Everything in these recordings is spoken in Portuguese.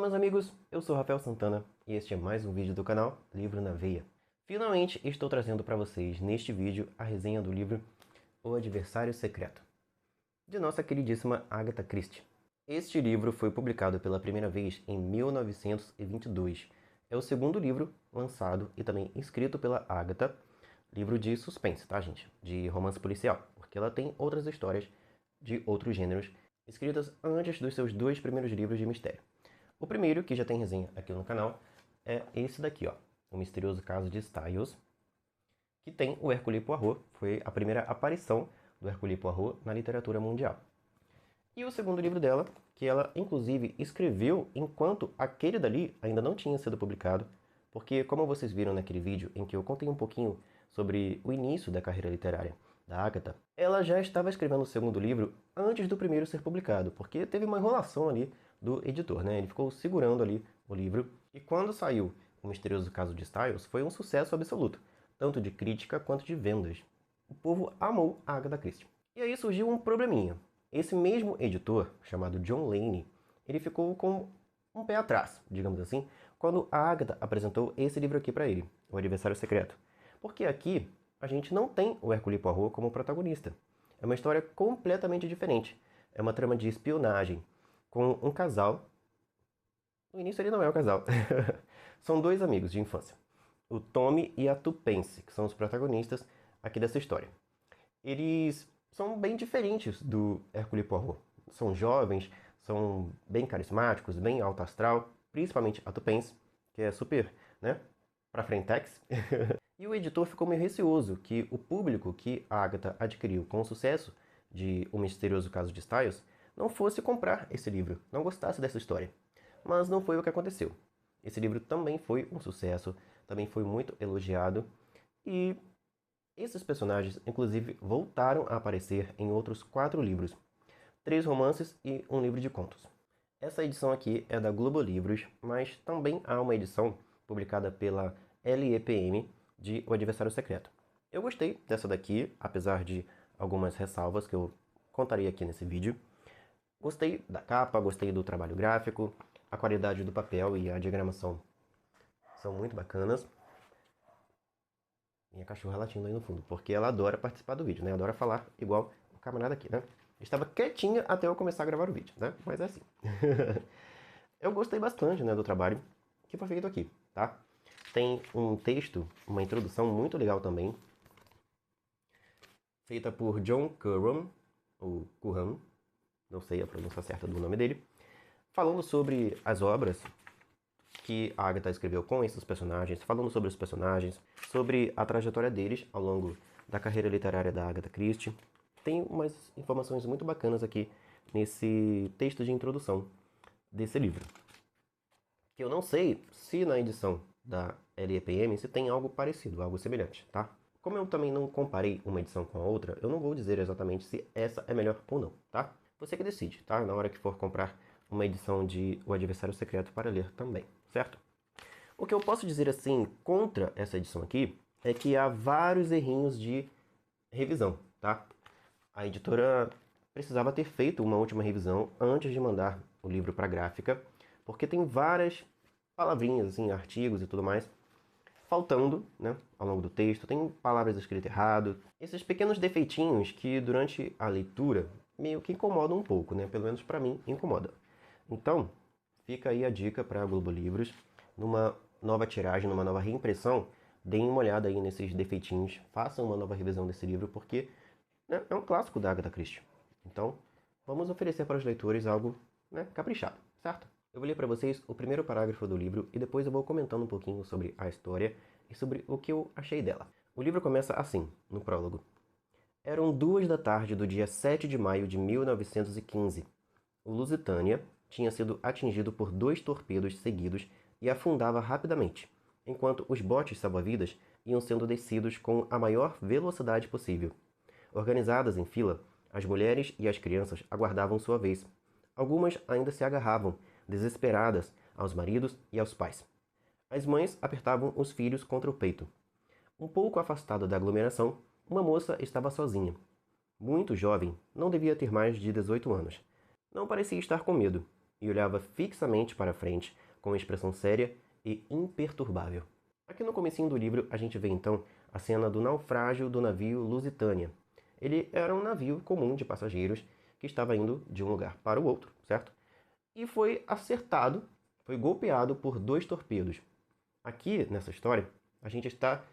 Meus amigos, eu sou Rafael Santana e este é mais um vídeo do canal Livro na Veia. Finalmente estou trazendo para vocês neste vídeo a resenha do livro O Adversário Secreto, de nossa queridíssima Agatha Christie. Este livro foi publicado pela primeira vez em 1922. É o segundo livro lançado e também escrito pela Agatha, livro de suspense, tá gente? De romance policial, porque ela tem outras histórias de outros gêneros escritas antes dos seus dois primeiros livros de mistério. O primeiro, que já tem resenha aqui no canal, é esse daqui, ó, O Misterioso Caso de Styles, que tem o Hercule Poirot, foi a primeira aparição do Hercule Poirot na literatura mundial. E o segundo livro dela, que ela inclusive escreveu enquanto aquele dali ainda não tinha sido publicado, porque como vocês viram naquele vídeo em que eu contei um pouquinho sobre o início da carreira literária da Agatha, ela já estava escrevendo o segundo livro antes do primeiro ser publicado, porque teve uma enrolação ali do editor, né? Ele ficou segurando ali o livro, e quando saiu O Misterioso Caso de Styles, foi um sucesso absoluto, tanto de crítica quanto de vendas. O povo amou a Agatha Christie. E aí surgiu um probleminha. Esse mesmo editor, chamado John Lane, ele ficou com um pé atrás, digamos assim, quando a Agatha apresentou esse livro aqui para ele, O Adversário Secreto. Porque aqui a gente não tem o Hercule Poirot como protagonista. É uma história completamente diferente. É uma trama de espionagem com um casal. No início ele não é um casal. São dois amigos de infância, o Tommy e a Tuppence, que são os protagonistas aqui dessa história. Eles são bem diferentes do Hercule Poirot. São jovens, são bem carismáticos, bem alto astral, principalmente a Tuppence, que é super, né, pra frentex. E o editor ficou meio receoso que o público que a Agatha adquiriu com o sucesso de O Misterioso Caso de Styles não fosse comprar esse livro, não gostasse dessa história. Mas não foi o que aconteceu. Esse livro também foi um sucesso, também foi muito elogiado, e esses personagens, inclusive, voltaram a aparecer em outros 4 livros, 3 romances e um livro de contos. Essa edição aqui é da Globo Livros, mas também há uma edição publicada pela LEPM de O Adversário Secreto. Eu gostei dessa daqui, apesar de algumas ressalvas que eu contarei aqui nesse vídeo. Gostei da capa, gostei do trabalho gráfico, a qualidade do papel e a diagramação são muito bacanas. Minha cachorra latindo aí no fundo, porque ela adora participar do vídeo, né? Adora falar igual o camarada aqui, né? Estava quietinha até eu começar a gravar o vídeo, né? Mas é assim. Eu gostei bastante, né, do trabalho que foi feito aqui, tá? Tem um texto, uma introdução muito legal também, feita por John Curran, ou Curran, não sei a pronúncia certa do nome dele, falando sobre as obras que a Agatha escreveu com esses personagens, falando sobre os personagens, sobre a trajetória deles ao longo da carreira literária da Agatha Christie. Tem umas informações muito bacanas aqui nesse texto de introdução desse livro, que eu não sei se na edição da LEPM se tem algo parecido, algo semelhante, tá? Como eu também não comparei uma edição com a outra, eu não vou dizer exatamente se essa é melhor ou não, tá? Você que decide, tá? Na hora que for comprar uma edição de O Adversário Secreto para ler também, certo? O que eu posso dizer assim contra essa edição aqui é que há vários errinhos de revisão, tá? A editora precisava ter feito uma última revisão antes de mandar o livro para a gráfica, porque tem várias palavrinhas, assim, artigos e tudo mais, faltando, né, ao longo do texto. Tem palavras escritas errado. Esses pequenos defeitinhos que durante a leitura meio que incomodam um pouco, né? Pelo menos para mim incomoda. Então, fica aí a dica para a Globo Livros, numa nova tiragem, numa nova reimpressão, deem uma olhada aí nesses defeitinhos, façam uma nova revisão desse livro, porque, né, é um clássico da Agatha Christie. Então, vamos oferecer para os leitores algo, né, caprichado, certo? Eu vou ler para vocês o primeiro parágrafo do livro e depois eu vou comentando um pouquinho sobre a história e sobre o que eu achei dela. O livro começa assim, no prólogo. Eram 2 da tarde do dia 7 de maio de 1915. O Lusitânia tinha sido atingido por 2 torpedos seguidos e afundava rapidamente, enquanto os botes salva-vidas iam sendo descidos com a maior velocidade possível. Organizadas em fila, as mulheres e as crianças aguardavam sua vez. Algumas ainda se agarravam, desesperadas, aos maridos e aos pais. As mães apertavam os filhos contra o peito. Um pouco afastada da aglomeração, uma moça estava sozinha. Muito jovem, não devia ter mais de 18 anos. Não parecia estar com medo. e olhava fixamente para frente, com uma expressão séria e imperturbável. Aqui no comecinho do livro a gente vê então a cena do naufrágio do navio Lusitânia. Ele era um navio comum de passageiros que estava indo de um lugar para o outro, certo? E foi acertado, foi golpeado por 2 torpedos. Aqui, nessa história, a gente está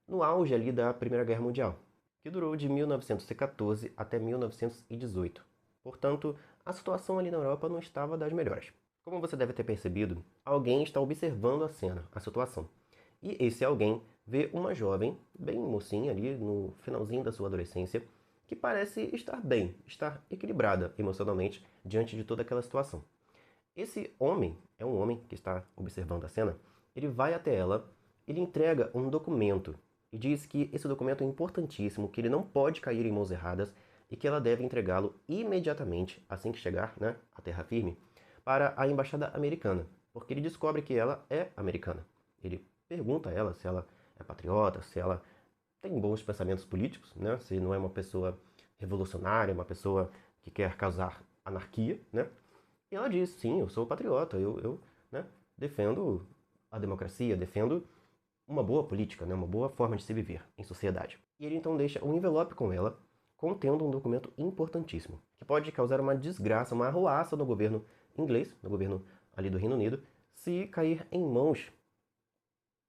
no auge ali da Primeira Guerra Mundial, que durou de 1914 até 1918. Portanto, a situação ali na Europa não estava das melhores. Como você deve ter percebido, alguém está observando a cena, a situação. E esse alguém vê uma jovem, bem mocinha ali no finalzinho da sua adolescência, que parece estar bem, estar equilibrada emocionalmente diante de toda aquela situação. Esse homem, é um homem que está observando a cena, ele vai até ela, ele entrega um documento e diz que esse documento é importantíssimo, que ele não pode cair em mãos erradas e que ela deve entregá-lo imediatamente, assim que chegar, né, à terra firme, para a embaixada americana, porque ele descobre que ela é americana. Ele pergunta a ela se ela é patriota, se ela tem bons pensamentos políticos, né, se não é uma pessoa revolucionária, uma pessoa que quer causar anarquia, né? E ela diz, sim, eu sou patriota, né, defendo a democracia, defendo uma boa política, né, uma boa forma de se viver em sociedade. E ele então deixa um envelope com ela, contendo um documento importantíssimo, que pode causar uma desgraça, uma arruaça no governo inglês, no governo ali do Reino Unido, se cair em mãos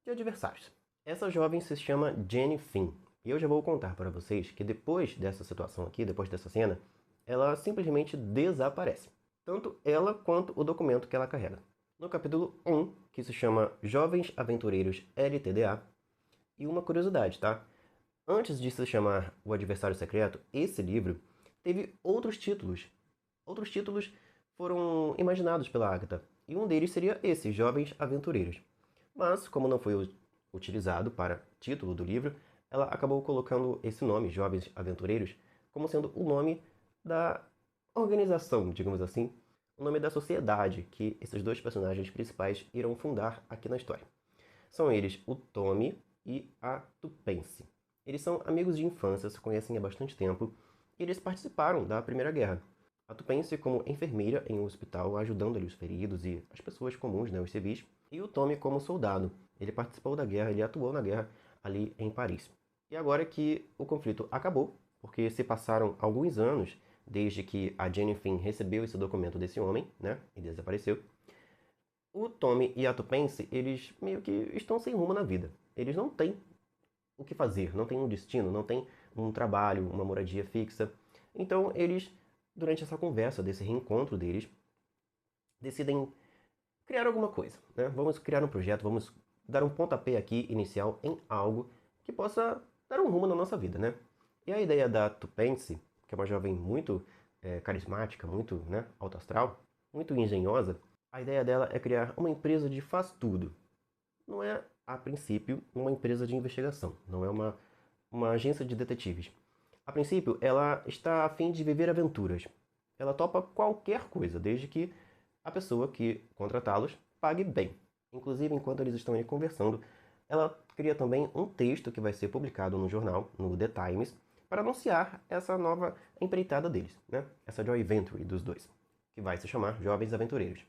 de adversários. Essa jovem se chama Jenny Finn, e eu já vou contar para vocês que depois dessa situação aqui, depois dessa cena, ela simplesmente desaparece. Tanto ela quanto o documento que ela carrega. No capítulo 1, que se chama Jovens Aventureiros LTDA, e uma curiosidade, tá? Antes de se chamar O Adversário Secreto, esse livro teve outros títulos. Outros títulos foram imaginados pela Agatha, e um deles seria esse, Jovens Aventureiros. Mas, como não foi utilizado para título do livro, ela acabou colocando esse nome, Jovens Aventureiros, como sendo o nome da organização, digamos assim, o nome da sociedade que esses 2 personagens principais irão fundar aqui na história. São eles o Tommy e a Tupence. Eles são amigos de infância, se conhecem há bastante tempo, e eles participaram da Primeira Guerra. A Tupence como enfermeira em um hospital, ajudando ali os feridos e as pessoas comuns, né, os civis, e o Tommy como soldado. Ele participou da guerra, ele atuou na guerra ali em Paris. E agora que o conflito acabou, porque se passaram alguns anos desde que a Jenny Finn recebeu esse documento desse homem, né, e desapareceu, o Tommy e a Tupence, eles meio que estão sem rumo na vida. Eles não têm o que fazer, não têm um destino, não têm um trabalho, uma moradia fixa. Então eles, durante essa conversa, desse reencontro deles, decidem criar alguma coisa, né? Vamos criar um projeto, vamos dar um pontapé aqui inicial em algo que possa dar um rumo na nossa vida, né? E a ideia da Tupence, que é uma jovem muito carismática, muito, né, alto astral, muito engenhosa, a ideia dela é criar uma empresa de faz tudo. Não é, a princípio, uma empresa de investigação, não é uma agência de detetives. A princípio, ela está a fim de viver aventuras. Ela topa qualquer coisa, desde que a pessoa que contratá-los pague bem. Inclusive, enquanto eles estão aí conversando, ela cria também um texto que vai ser publicado no jornal, no The Times, para anunciar essa nova empreitada deles, né? Essa joint venture dos dois, que vai se chamar Jovens Aventureiros.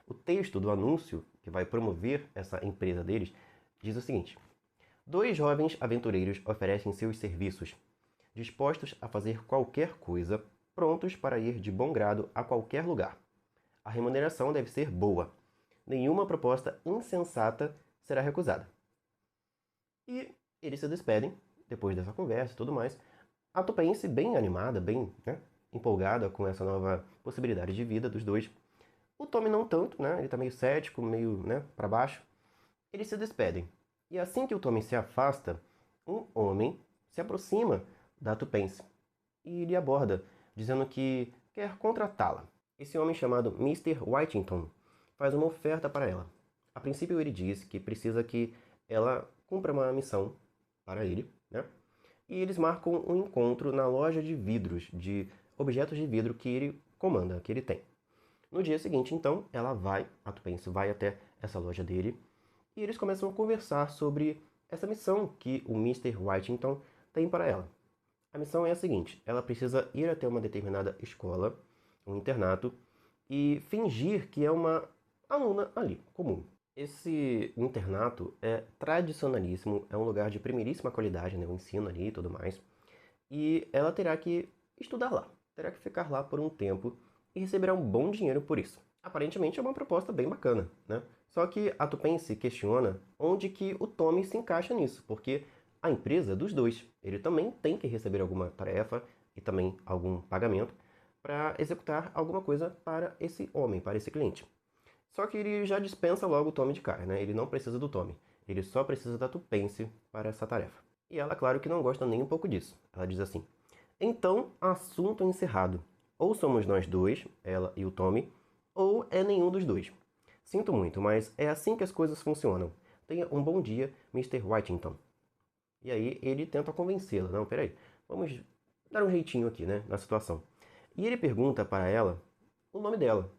O texto do anúncio que vai promover essa empresa deles diz o seguinte: 2 jovens aventureiros oferecem seus serviços, dispostos a fazer qualquer coisa, prontos para ir de bom grado a qualquer lugar. A remuneração deve ser boa. Nenhuma proposta insensata será recusada. E eles se despedem, depois dessa conversa e tudo mais. A Tupence, bem animada, bem, né, empolgada com essa nova possibilidade de vida dos dois. O Tommy não tanto, né? Ele tá meio cético, meio, né, para baixo. Eles se despedem. E assim que o Tommy se afasta, um homem se aproxima da Tupence e lhe aborda, dizendo que quer contratá-la. Esse homem chamado Mr. Whittington faz uma oferta para ela. A princípio ele diz que precisa que ela cumpra uma missão para ele, né? E eles marcam um encontro na loja de vidros, de objetos de vidro que ele comanda, que ele tem. No dia seguinte, então, a Tupence vai até essa loja dele e eles começam a conversar sobre essa missão que o Mr. Whittington tem para ela. A missão é a seguinte: ela precisa ir até uma determinada escola, um internato, e fingir que é uma aluna ali, comum. Esse internato é tradicionalíssimo, é um lugar de primeiríssima qualidade, né? O ensino ali e tudo mais. E ela terá que estudar lá, terá que ficar lá por um tempo e receberá um bom dinheiro por isso. Aparentemente é uma proposta bem bacana, né? Só que a Tupen se questiona onde que o Tommy se encaixa nisso, porque a empresa é dos dois. Ele também tem que receber alguma tarefa e também algum pagamento para executar alguma coisa para esse homem, para esse cliente. Só que ele já dispensa logo o Tommy de cara, né? Ele não precisa do Tommy. Ele só precisa da Tupence para essa tarefa. E ela, claro que não gosta nem um pouco disso. Ela diz assim: então, assunto encerrado. Ou somos nós dois, ela e o Tommy, ou é nenhum dos dois. Sinto muito, mas é assim que as coisas funcionam. Tenha um bom dia, Mr. Whitington. E aí ele tenta convencê-la. Não, peraí, vamos dar um jeitinho aqui, né, na situação. E ele pergunta para ela o nome dela.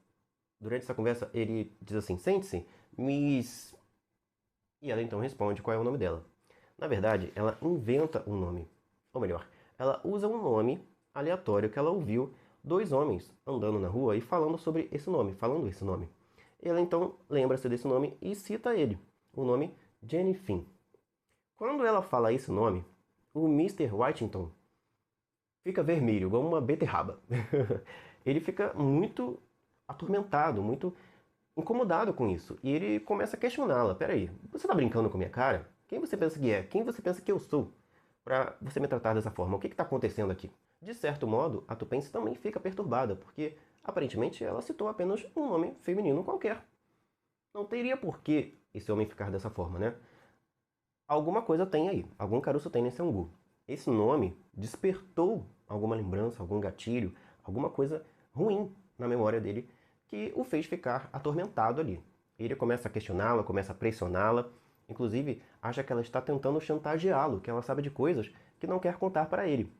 Durante essa conversa, ele diz assim: sente-se, Miss. E ela então responde qual é o nome dela. Na verdade, ela inventa um nome. Ou melhor, ela usa um nome aleatório que ela ouviu dois homens andando na rua e falando sobre esse nome, falando esse nome. Ela então lembra-se desse nome e cita ele, o nome Jenny Finn. Quando ela fala esse nome, o Mr. Whitington fica vermelho, igual uma beterraba. Ele fica muito atormentado, muito incomodado com isso. E ele começa a questioná-la. Peraí, você tá brincando com a minha cara? Quem você pensa que é? Quem você pensa que eu sou? Pra você me tratar dessa forma? O que tá acontecendo aqui? De certo modo, a Tupence também fica perturbada, porque aparentemente ela citou apenas um nome feminino qualquer. Não teria por que esse homem ficar dessa forma, né? Alguma coisa tem aí, algum caroço tem nesse angu. Esse nome despertou alguma lembrança, algum gatilho, alguma coisa ruim na memória dele que o fez ficar atormentado ali. Ele começa a questioná-la, começa a pressioná-la, inclusive acha que ela está tentando chantageá-lo, que ela sabe de coisas que não quer contar para ele.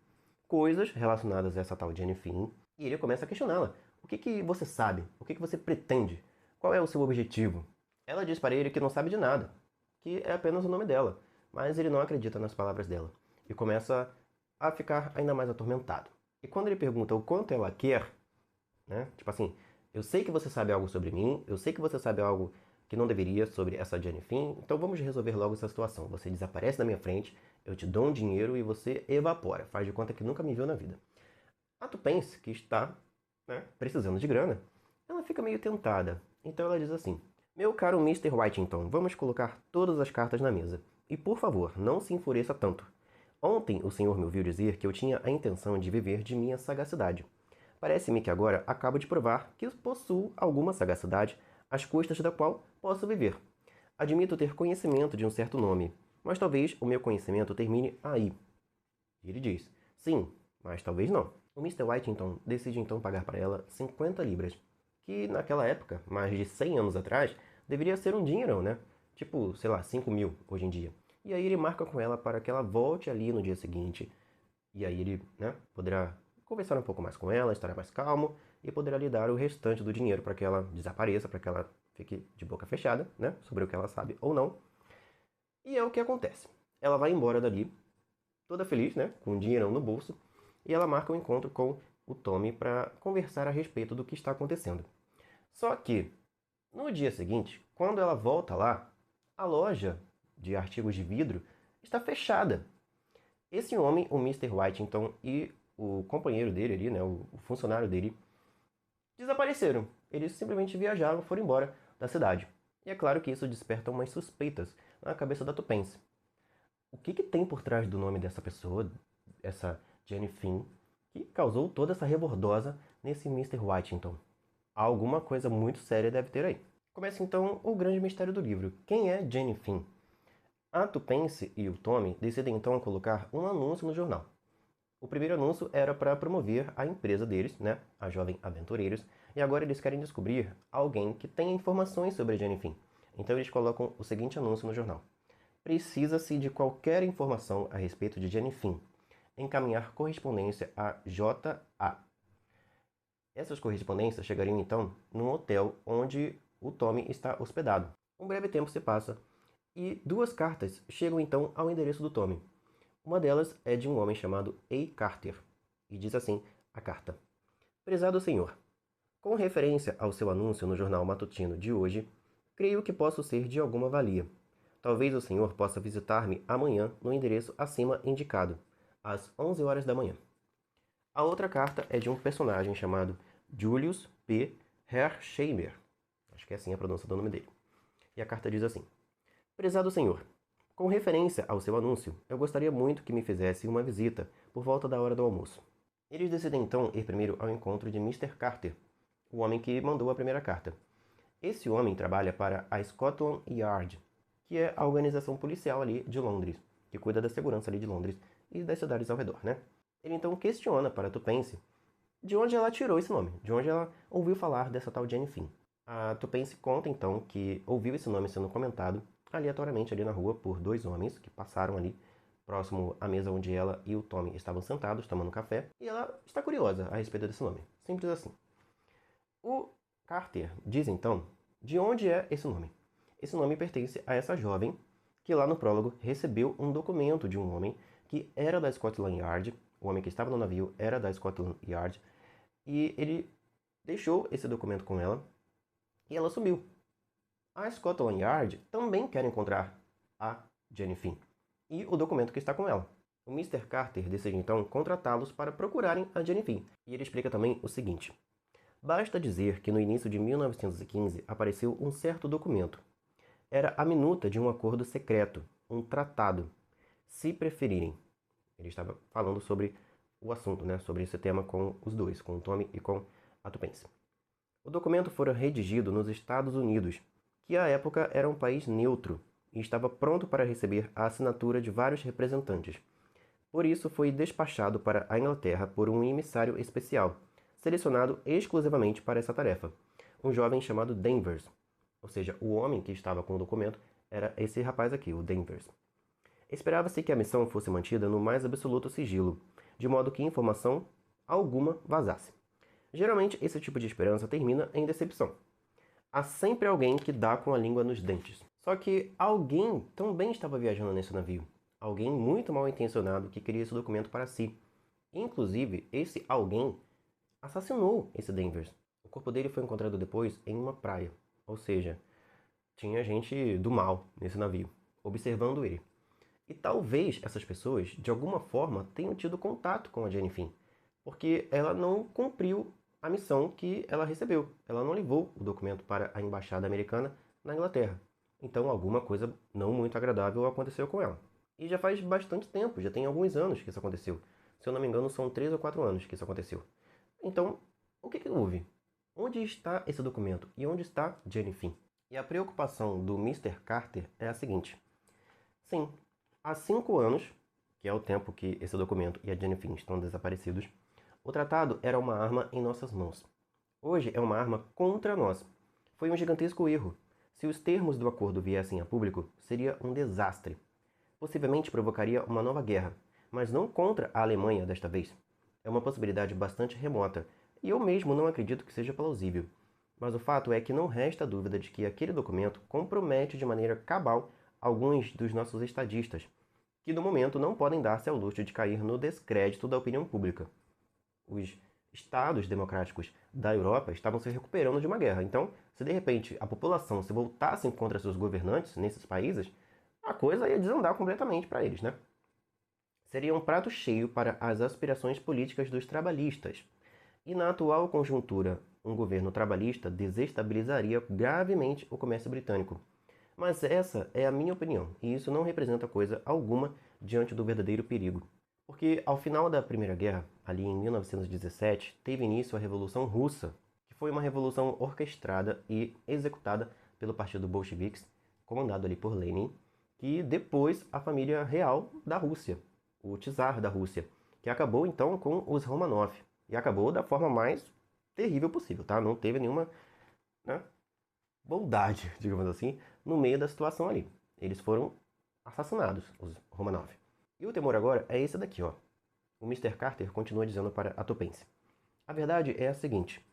Coisas relacionadas a essa tal Jenny Finn, e ele começa a questioná-la. O que você sabe? O que você pretende? Qual é o seu objetivo? Ela diz para ele que não sabe de nada, que é apenas o nome dela, mas ele não acredita nas palavras dela e começa a ficar ainda mais atormentado. E quando ele pergunta o quanto ela quer, né? Tipo assim, eu sei que você sabe algo sobre mim, eu sei que você sabe algo que não deveria sobre essa Jenny Finn, então vamos resolver logo essa situação. Você desaparece da minha frente, eu te dou um dinheiro e você evapora, faz de conta que nunca me viu na vida. A Tupence, que está, né, precisando de grana, ela fica meio tentada. Então ela diz assim: meu caro Mr. Whitington, vamos colocar todas as cartas na mesa. E por favor, não se enfureça tanto. Ontem o senhor me ouviu dizer que eu tinha a intenção de viver de minha sagacidade. Parece-me que agora acabo de provar que possuo alguma sagacidade, às custas da qual posso viver. Admito ter conhecimento de um certo nome, mas talvez o meu conhecimento termine aí. E ele diz: sim, mas talvez não. O Mr. Whitington decide então pagar para ela 50 libras, que naquela época, mais de 100 anos atrás, deveria ser um dinheirão, né? Tipo, sei lá, 5 mil hoje em dia. E aí ele marca com ela para que ela volte ali no dia seguinte. E aí ele, né, poderá conversar um pouco mais com ela, estará mais calmo e poderá lhe dar o restante do dinheiro para que ela desapareça, para que ela fique de boca fechada, né, sobre o que ela sabe ou não. E é o que acontece. Ela vai embora dali, toda feliz, né, com um dinheirão no bolso, e ela marca um encontro com o Tommy para conversar a respeito do que está acontecendo. Só que, no dia seguinte, quando ela volta lá, a loja de artigos de vidro está fechada. Esse homem, o Mr. Whitington e o companheiro dele ali, né, o funcionário dele, desapareceram. Eles simplesmente viajaram, foram embora da cidade. E é claro que isso desperta umas suspeitas na cabeça da Tupence. O que tem por trás do nome dessa pessoa, essa Jenny Finn, que causou toda essa rebordosa nesse Mr. Whitington? Alguma coisa muito séria deve ter aí. Começa então o grande mistério do livro. Quem é Jenny Finn? A Tupence e o Tommy decidem então colocar um anúncio no jornal. O primeiro anúncio era para promover a empresa deles, né, a Jovem Aventureiros, e agora eles querem descobrir alguém que tenha informações sobre a Jenny Finn. Então eles colocam o seguinte anúncio no jornal: precisa-se de qualquer informação a respeito de Jenny Finn. Encaminhar correspondência a J.A. Essas correspondências chegariam então num hotel onde o Tommy está hospedado. Um breve tempo se passa e duas cartas chegam então ao endereço do Tommy. Uma delas é de um homem chamado A. Carter e diz assim a carta: prezado senhor, Com referência ao seu anúncio no jornal matutino de hoje, creio que posso ser de alguma valia. Talvez o senhor possa visitar-me amanhã no endereço acima indicado, às 11 horas da manhã. A outra carta é de um personagem chamado Julius P. Hersheimer. Acho que é assim a pronúncia do nome dele. E a carta diz assim: Prezado senhor, com referência ao seu anúncio, eu gostaria muito que me fizesse uma visita por volta da hora do almoço. Eles decidem então ir primeiro ao encontro de Mr. Carter, o homem que mandou a primeira carta. Esse homem trabalha para a Scotland Yard, que é a organização policial ali de Londres, que cuida da segurança ali de Londres e das cidades ao redor, né? Ele então questiona para Tupence de onde ela tirou esse nome, de onde ela ouviu falar dessa tal Jenny Finn. A Tupence conta então que ouviu esse nome sendo comentado aleatoriamente ali na rua por dois homens que passaram ali próximo à mesa onde ela e o Tommy estavam sentados tomando café, e ela está curiosa a respeito desse nome. Simples assim. O Carter diz então de onde é esse nome. Esse nome pertence a essa jovem que lá no prólogo recebeu um documento de um homem que era da Scotland Yard, o homem que estava no navio era da Scotland Yard, e ele deixou esse documento com ela e ela sumiu. A Scotland Yard também quer encontrar a Jenny Finn e o documento que está com ela. O Mr. Carter decide então contratá-los para procurarem a Jenny Finn. E ele explica também o seguinte: basta dizer que no início de 1915 apareceu um certo documento. Era a minuta de um acordo secreto, um tratado, se preferirem. Ele estava falando sobre o assunto, né, sobre esse tema com os dois, com o Tommy e com a Tupence. O documento fora redigido nos Estados Unidos, que à época era um país neutro e estava pronto para receber a assinatura de vários representantes. Por isso foi despachado para a Inglaterra por um emissário especial, selecionado exclusivamente para essa tarefa, um jovem chamado Danvers. Ou seja, o homem que estava com o documento era esse rapaz aqui, o Danvers. Esperava-se que a missão fosse mantida no mais absoluto sigilo, de modo que informação alguma vazasse. Geralmente, esse tipo de esperança termina em decepção. Há sempre alguém que dá com a língua nos dentes. Só que alguém também estava viajando nesse navio. Alguém muito mal intencionado que queria esse documento para si. Inclusive, esse alguém assassinou esse Danvers. O corpo dele foi encontrado depois em uma praia. Ou seja, tinha gente do mal nesse navio, observando ele. E talvez essas pessoas, de alguma forma, tenham tido contato com a Jenny Finn, porque ela não cumpriu a missão que ela recebeu. Ela não levou o documento para a embaixada americana na Inglaterra. Então, alguma coisa não muito agradável aconteceu com ela. E já faz bastante tempo, já tem alguns anos que isso aconteceu. Se eu não me engano, são 3 ou 4 anos que isso aconteceu. Então, o que houve? Onde está esse documento? E onde está Jenny Finn? E a preocupação do Mr. Carter é a seguinte. Sim, há 5 anos, que é o tempo que esse documento e a Jenny Finn estão desaparecidos, o tratado era uma arma em nossas mãos. Hoje é uma arma contra nós. Foi um gigantesco erro. Se os termos do acordo viessem a público, seria um desastre. Possivelmente provocaria uma nova guerra, mas não contra a Alemanha desta vez. É uma possibilidade bastante remota, e eu mesmo não acredito que seja plausível. Mas o fato é que não resta dúvida de que aquele documento compromete de maneira cabal alguns dos nossos estadistas, que no momento não podem dar-se ao luxo de cair no descrédito da opinião pública. Os estados democráticos da Europa estavam se recuperando de uma guerra. Então, se de repente a população se voltasse contra seus governantes nesses países, a coisa ia desandar completamente para eles, né? Seria um prato cheio para as aspirações políticas dos trabalhistas. E na atual conjuntura, um governo trabalhista desestabilizaria gravemente o comércio britânico. Mas essa é a minha opinião, e isso não representa coisa alguma diante do verdadeiro perigo. Porque ao final da Primeira Guerra, ali em 1917, teve início a Revolução Russa, que foi uma revolução orquestrada e executada pelo Partido Bolcheviques, comandado ali por Lenin, e depois a família real da Rússia, o czar da Rússia, que acabou então com os Romanov, e acabou da forma mais terrível possível, tá? Não teve nenhuma, né, bondade, digamos assim, no meio da situação ali. Eles foram assassinados, os Romanov. E o temor agora é esse daqui, ó. O Mr. Carter continua dizendo para a Tupence. A verdade é a seguinte.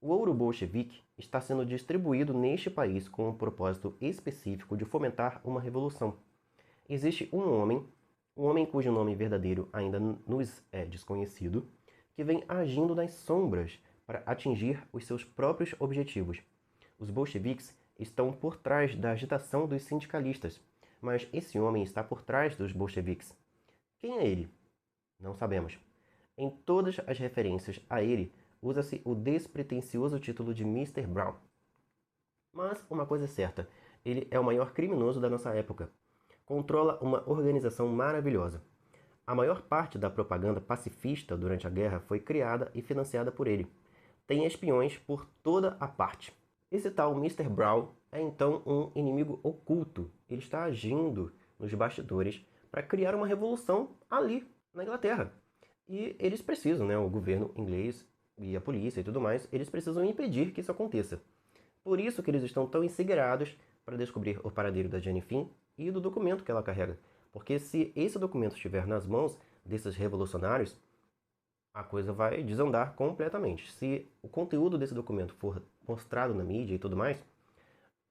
O ouro bolchevique está sendo distribuído neste país com um propósito específico de fomentar uma revolução. Existe um homem cujo nome verdadeiro ainda nos é desconhecido, que vem agindo nas sombras para atingir os seus próprios objetivos. Os bolcheviques estão por trás da agitação dos sindicalistas, mas esse homem está por trás dos bolcheviques. Quem é ele? Não sabemos. Em todas as referências a ele, usa-se o despretensioso título de Mr. Brown. Mas uma coisa é certa, ele é o maior criminoso da nossa época. Controla uma organização maravilhosa. A maior parte da propaganda pacifista durante a guerra foi criada e financiada por ele. Tem espiões por toda a parte. Esse tal Mr. Brown é então um inimigo oculto. Ele está agindo nos bastidores para criar uma revolução ali, na Inglaterra. E eles precisam, né, o governo inglês e a polícia e tudo mais, eles precisam impedir que isso aconteça. Por isso que eles estão tão enseguiados para descobrir o paradeiro da Jenny Finn e do documento que ela carrega. Porque se esse documento estiver nas mãos desses revolucionários, a coisa vai desandar completamente. Se o conteúdo desse documento for mostrado na mídia e tudo mais,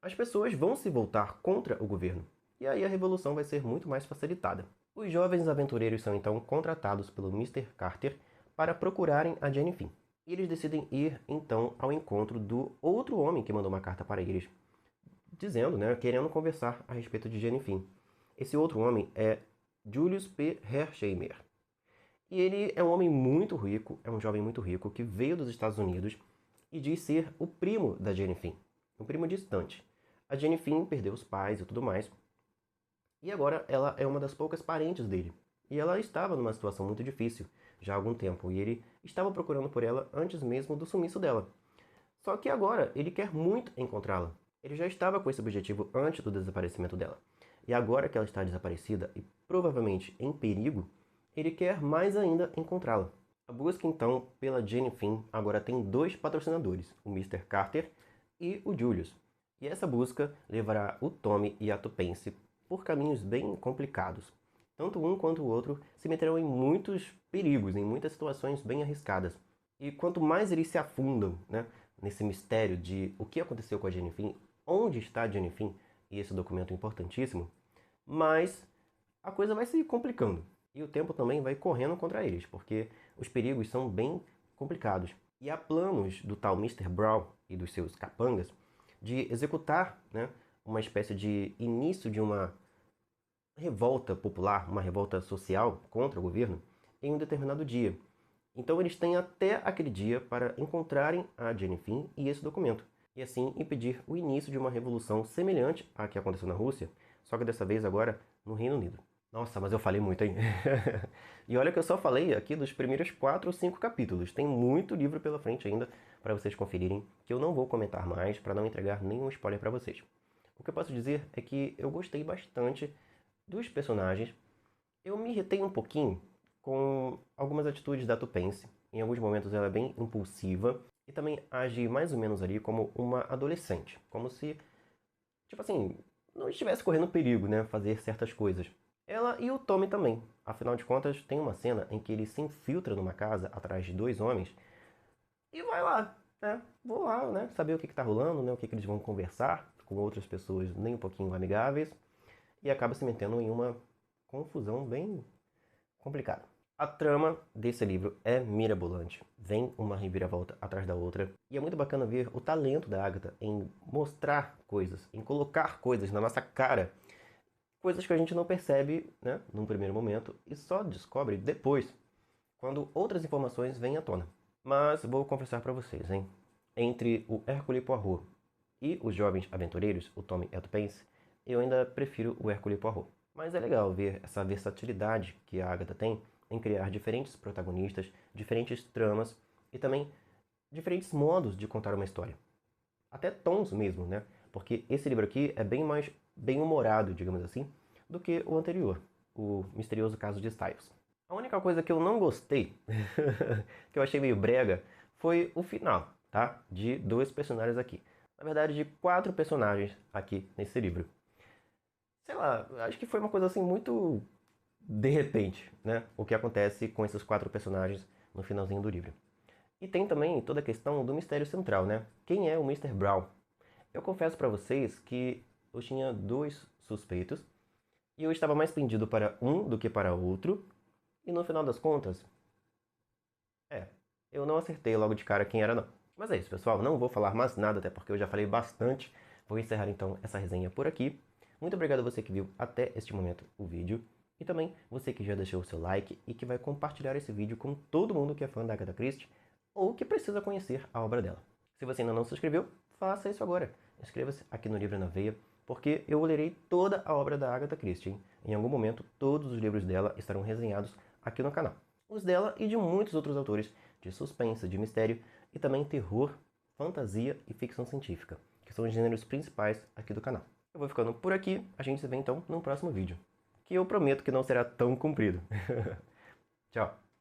as pessoas vão se voltar contra o governo. E aí a revolução vai ser muito mais facilitada. Os jovens aventureiros são então contratados pelo Mr. Carter para procurarem a Jenny Finn. E eles decidem ir então ao encontro do outro homem que mandou uma carta para eles, dizendo, né, querendo conversar a respeito de Jenny Finn. Esse outro homem é Julius P. Hersheimer. E ele é um homem muito rico, é um jovem muito rico que veio dos Estados Unidos e diz ser o primo da Jenny Finn, um primo distante. A Jenny Finn perdeu os pais e tudo mais, e agora ela é uma das poucas parentes dele. E ela estava numa situação muito difícil já há algum tempo, e ele estava procurando por ela antes mesmo do sumiço dela. Só que agora ele quer muito encontrá-la. Ele já estava com esse objetivo antes do desaparecimento dela. E agora que ela está desaparecida e provavelmente em perigo, ele quer mais ainda encontrá-la. A busca então pela Jenny Finn agora tem dois patrocinadores, o Mr. Carter e o Julius. E essa busca levará o Tommy e a Tuppence por caminhos bem complicados. Tanto um quanto o outro se meterão em muitos perigos, em muitas situações bem arriscadas. E quanto mais eles se afundam, né, nesse mistério de o que aconteceu com a Jenny Finn, onde está a Jenny Finn, e esse documento importantíssimo, mais a coisa vai se complicando. E o tempo também vai correndo contra eles, porque os perigos são bem complicados. E há planos do tal Mr. Brown e dos seus capangas de executar, né, uma espécie de início de uma revolta popular, uma revolta social contra o governo em um determinado dia. Então eles têm até aquele dia para encontrarem a Jenny Finn e esse documento, e assim impedir o início de uma revolução semelhante à que aconteceu na Rússia, só que dessa vez agora no Reino Unido. Nossa, mas eu falei muito, hein? E olha que eu só falei aqui dos primeiros 4 ou 5 capítulos. Tem muito livro pela frente ainda para vocês conferirem, que eu não vou comentar mais para não entregar nenhum spoiler para vocês. O que eu posso dizer é que eu gostei bastante dos personagens. Eu me irritei um pouquinho com algumas atitudes da Tuppence. Em alguns momentos ela é bem impulsiva e também age mais ou menos ali como uma adolescente. Como se, tipo assim, não estivesse correndo perigo, né? Fazer certas coisas. Ela e o Tommy também. Afinal de contas, tem uma cena em que ele se infiltra numa casa atrás de dois homens e vai lá, né? Vou lá, né? Saber o que tá rolando, né? O que eles vão conversar com outras pessoas nem um pouquinho amigáveis e acaba se metendo em uma confusão bem complicada. A trama desse livro é mirabolante. Vem uma reviravolta atrás da outra. E é muito bacana ver o talento da Agatha em mostrar coisas, em colocar coisas na nossa cara. Coisas que a gente não percebe, né, num primeiro momento e só descobre depois, quando outras informações vêm à tona. Mas vou confessar para vocês, hein? Entre o Hercule Poirot e os jovens aventureiros, o Tommy e a Tuppence, eu ainda prefiro o Hercule Poirot. Mas é legal ver essa versatilidade que a Agatha tem em criar diferentes protagonistas, diferentes tramas e também diferentes modos de contar uma história. Até tons mesmo, né? Porque esse livro aqui é bem mais bem-humorado, digamos assim, do que o anterior, o Misterioso Caso de Styles. A única coisa que eu não gostei, que eu achei meio brega, foi o final, tá? De dois personagens aqui. Na verdade, de 4 personagens aqui nesse livro. Sei lá, acho que foi uma coisa assim muito de repente, né? O que acontece com esses 4 personagens no finalzinho do livro. E tem também toda a questão do mistério central, né? Quem é o Mr. Brown? Eu confesso para vocês que eu tinha 2 suspeitos e eu estava mais pendido para um do que para outro. E no final das contas, eu não acertei logo de cara quem era não. Mas é isso, pessoal, não vou falar mais nada, até porque eu já falei bastante. Vou encerrar então essa resenha por aqui. Muito obrigado a você que viu até este momento o vídeo. E também você que já deixou o seu like e que vai compartilhar esse vídeo com todo mundo que é fã da Agatha Christie ou que precisa conhecer a obra dela. Se você ainda não se inscreveu, faça isso agora. Inscreva-se aqui no Livro na Veia, porque eu lerei toda a obra da Agatha Christie, hein? Em algum momento, todos os livros dela estarão resenhados aqui no canal. Os dela e de muitos outros autores de suspense, de mistério e também terror, fantasia e ficção científica, que são os gêneros principais aqui do canal. Eu vou ficando por aqui, a gente se vê então no próximo vídeo, que eu prometo que não será tão comprido. Tchau!